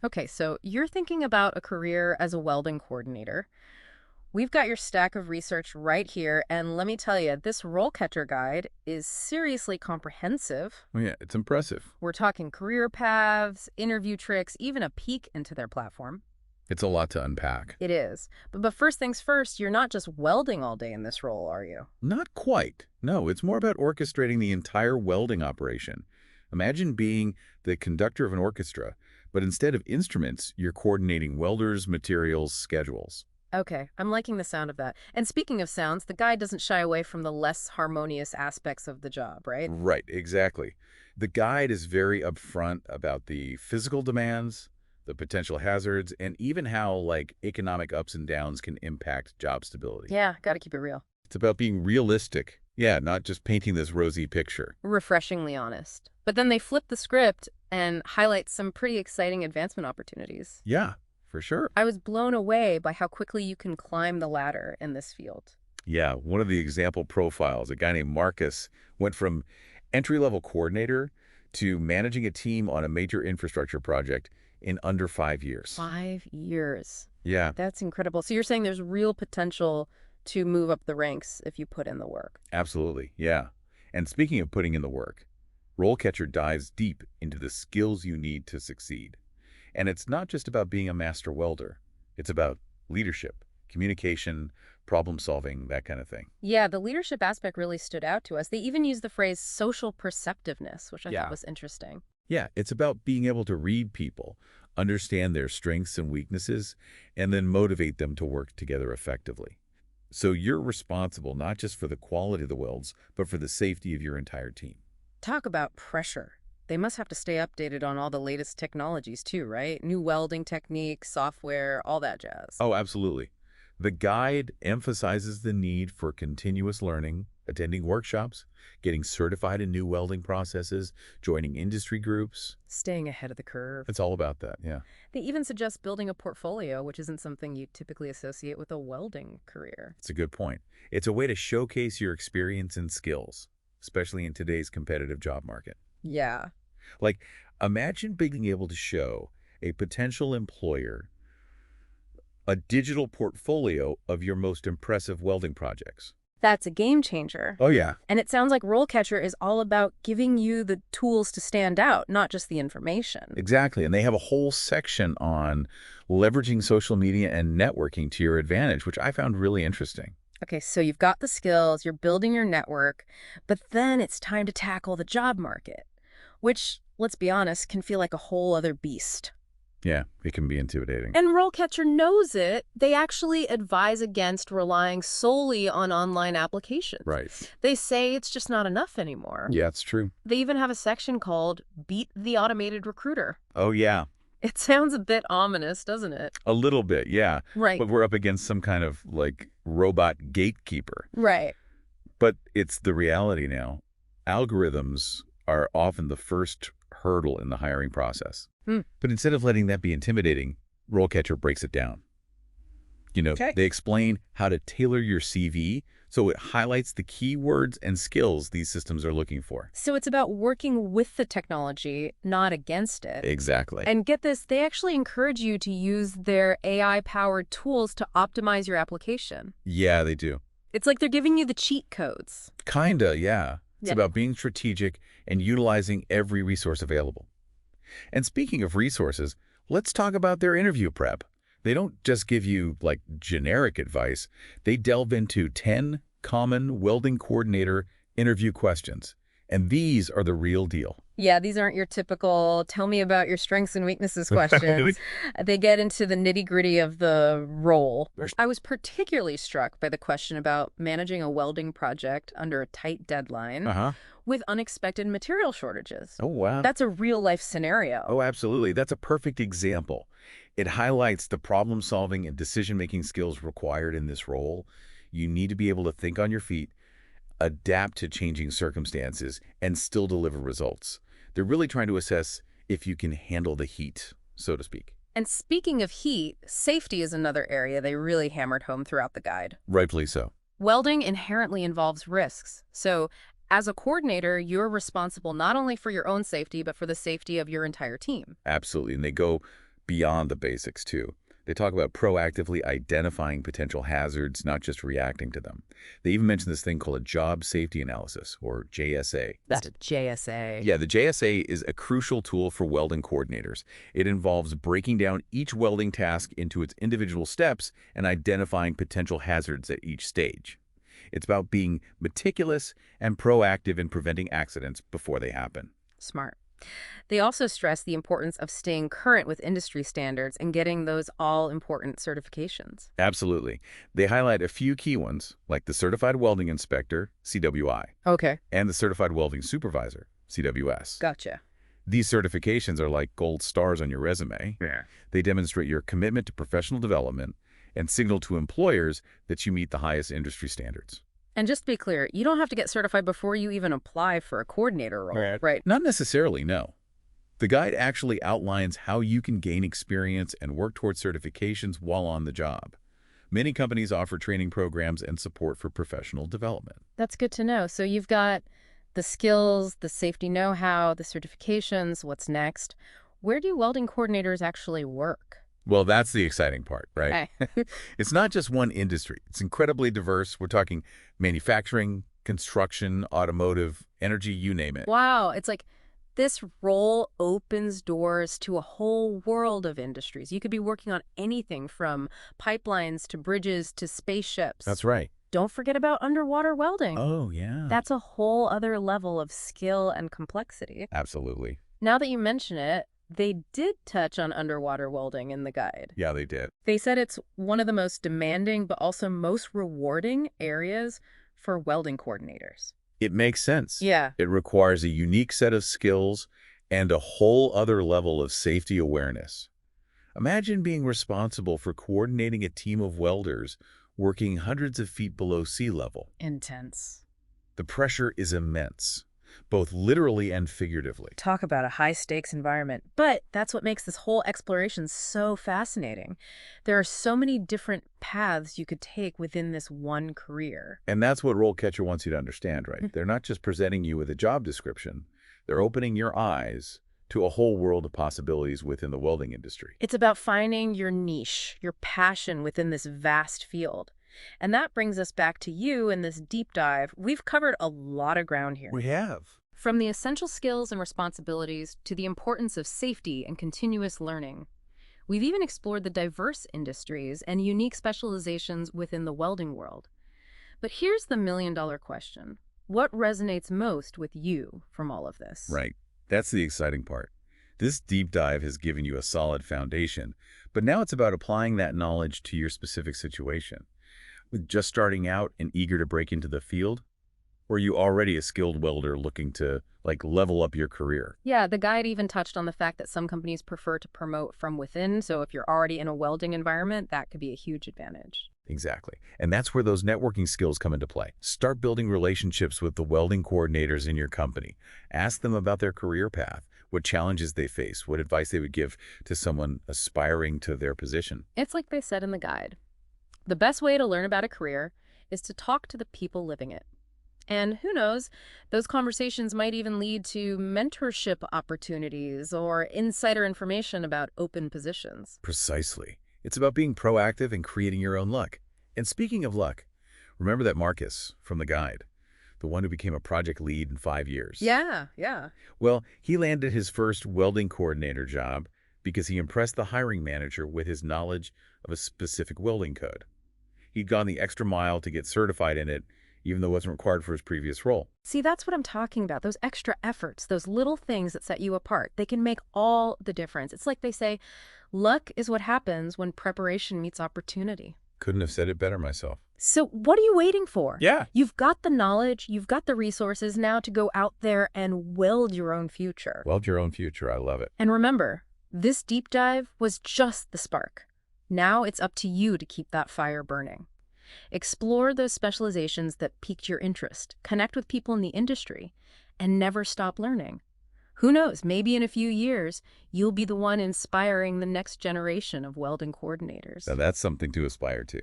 Okay, so you're thinking about a career as a welding coordinator. We've got your stack of research right here, and let me tell you, this RoleCatcher guide is seriously comprehensive. Oh, yeah, it's impressive. We're talking career paths, interview tricks, even a peek into their platform. It's a lot to unpack. It is. But first things first, you're not just welding all day in this role, are you? Not quite. No, it's more about orchestrating the entire welding operation. Imagine being the conductor of an orchestra, but instead of instruments, you're coordinating welders, materials, schedules. Okay, I'm liking the sound of that. And speaking of sounds, the guide doesn't shy away from the less harmonious aspects of the job, right? Right, exactly. The guide is very upfront about the physical demands, the potential hazards, and even how, economic ups and downs can impact job stability. Yeah, gotta keep it real. It's about being realistic. Yeah, not just painting this rosy picture. Refreshingly honest. But then they flip the script and highlight some pretty exciting advancement opportunities. Yeah, for sure. I was blown away by how quickly you can climb the ladder in this field. Yeah, one of the example profiles, a guy named Marcus, went from entry-level coordinator to managing a team on a major infrastructure project in under 5 years. 5 years. Yeah, That's incredible. So you're saying there's real potential to move up the ranks if you put in the work. absolutely. Yeah. And speaking of putting in the work, RoleCatcher dives deep into the skills you need to succeed. And it's not just about being a master welder. It's about leadership, communication, problem solving, that kind of thing. Yeah, the leadership aspect really stood out to us. They even used the phrase social perceptiveness, which I thought Yeah. was interesting. Yeah, it's about being able to read people, understand their strengths and weaknesses, and then motivate them to work together effectively. So you're responsible not just for the quality of the welds, but for the safety of your entire team. Talk about pressure. They must have to stay updated on all the latest technologies too, right? New welding techniques, software, all that jazz. Oh, absolutely. The guide emphasizes the need for continuous learning, attending workshops, getting certified in new welding processes, joining industry groups. Staying ahead of the curve. It's all about that, yeah. They even suggest building a portfolio, which isn't something you typically associate with a welding career. It's a good point. It's a way to showcase your experience and skills, especially in today's competitive job market. Yeah. Like, imagine being able to show a potential employer a digital portfolio of your most impressive welding projects. That's a game changer. Oh, yeah. And it sounds like RoleCatcher is all about giving you the tools to stand out, not just the information. Exactly. And they have a whole section on leveraging social media and networking to your advantage, which I found really interesting. Okay, so you've got the skills, you're building your network, but then it's time to tackle the job market, which, let's be honest, can feel like a whole other beast. Yeah, it can be intimidating. And RoleCatcher knows it. They actually advise against relying solely on online applications. Right. They say it's just not enough anymore. Yeah, it's true. They even have a section called Beat the Automated Recruiter. Oh, yeah. It sounds a bit ominous, doesn't it? A little bit, yeah. Right. But we're up against some kind of, robot gatekeeper. Right. But it's the reality now. Algorithms are often the first hurdle in the hiring process. But instead of letting that be intimidating, RoleCatcher breaks it down. Okay. They explain how to tailor your CV so it highlights the keywords and skills these systems are looking for. So it's about working with the technology, not against it. Exactly. And get this, they actually encourage you to use their AI-powered tools to optimize your application. Yeah, they do. It's like they're giving you the cheat codes. Kinda, yeah. It's Yeah. about being strategic and utilizing every resource available. And speaking of resources, let's talk about their interview prep. They don't just give you, generic advice. They delve into 10 common welding coordinator interview questions. And these are the real deal. Yeah, these aren't your typical, tell me about your strengths and weaknesses questions. They get into the nitty-gritty of the role. I was particularly struck by the question about managing a welding project under a tight deadline Uh-huh. with unexpected material shortages. Oh, wow. That's a real-life scenario. Oh, absolutely. That's a perfect example. It highlights the problem-solving and decision-making skills required in this role. You need to be able to think on your feet, adapt to changing circumstances, and still deliver results. They're really trying to assess if you can handle the heat, so to speak. And speaking of heat, safety is another area they really hammered home throughout the guide. Rightfully so. Welding inherently involves risks. So as a coordinator, you're responsible not only for your own safety, but for the safety of your entire team. Absolutely. And they go beyond the basics, too. They talk about proactively identifying potential hazards, not just reacting to them. They even mention this thing called a job safety analysis, or JSA. That's a JSA. Yeah, the JSA is a crucial tool for welding coordinators. It involves breaking down each welding task into its individual steps and identifying potential hazards at each stage. It's about being meticulous and proactive in preventing accidents before they happen. Smart. They also stress the importance of staying current with industry standards and getting those all-important certifications. Absolutely. They highlight a few key ones, like the Certified Welding Inspector, CWI, Okay. and the Certified Welding Supervisor, CWS. Gotcha. These certifications are like gold stars on your resume. Yeah. They demonstrate your commitment to professional development and signal to employers that you meet the highest industry standards. And just to be clear, you don't have to get certified before you even apply for a coordinator role, right? Not necessarily, no. The guide actually outlines how you can gain experience and work towards certifications while on the job. Many companies offer training programs and support for professional development. That's good to know. So you've got the skills, the safety know-how, the certifications, what's next? Where do welding coordinators actually work? Well, that's the exciting part, right? Okay. It's not just one industry. It's incredibly diverse. We're talking manufacturing, construction, automotive, energy, you name it. Wow, it's like this role opens doors to a whole world of industries. You could be working on anything from pipelines to bridges to spaceships. That's right. Don't forget about underwater welding. Oh, yeah. That's a whole other level of skill and complexity. Absolutely. Now that you mention it, they did touch on underwater welding in the guide. Yeah, they did. They said it's one of the most demanding but also most rewarding areas for welding coordinators. It makes sense. Yeah. It requires a unique set of skills and a whole other level of safety awareness. Imagine being responsible for coordinating a team of welders working hundreds of feet below sea level. Intense. The pressure is immense, both literally and figuratively. Talk about a high-stakes environment. But that's what makes this whole exploration so fascinating. There are so many different paths you could take within this one career. And that's what RoleCatcher wants you to understand, right? They're not just presenting you with a job description. They're opening your eyes to a whole world of possibilities within the welding industry. It's about finding your niche, your passion within this vast field. And that brings us back to you in this deep dive. We've covered a lot of ground here. We have. From the essential skills and responsibilities to the importance of safety and continuous learning. We've even explored the diverse industries and unique specializations within the welding world. But here's the million-dollar question. What resonates most with you from all of this? Right. That's the exciting part. This deep dive has given you a solid foundation, but now it's about applying that knowledge to your specific situation. With just starting out and eager to break into the field, or are you already a skilled welder looking to level up your career? Yeah, the guide even touched on the fact that some companies prefer to promote from within, so if you're already in a welding environment, that could be a huge advantage. Exactly. And that's where those networking skills come into play. Start building relationships with the welding coordinators in your company. Ask them about their career path, what challenges they face, what advice they would give to someone aspiring to their position. It's like they said in the guide. The best way to learn about a career is to talk to the people living it. And who knows, those conversations might even lead to mentorship opportunities or insider information about open positions. Precisely. It's about being proactive and creating your own luck. And speaking of luck, remember that Marcus from the guide, the one who became a project lead in 5 years? Yeah. Well, he landed his first welding coordinator job because he impressed the hiring manager with his knowledge of a specific welding code. He'd gone the extra mile to get certified in it, even though it wasn't required for his previous role. See, that's what I'm talking about. Those extra efforts, those little things that set you apart, they can make all the difference. It's like they say, luck is what happens when preparation meets opportunity. Couldn't have said it better myself. So what are you waiting for? Yeah. You've got the knowledge, you've got the resources now to go out there and weld your own future. Weld your own future. I love it. And remember, this deep dive was just the spark. Now it's up to you to keep that fire burning. Explore those specializations that piqued your interest, connect with people in the industry, and never stop learning. Who knows, maybe in a few years, you'll be the one inspiring the next generation of welding coordinators. Now that's something to aspire to.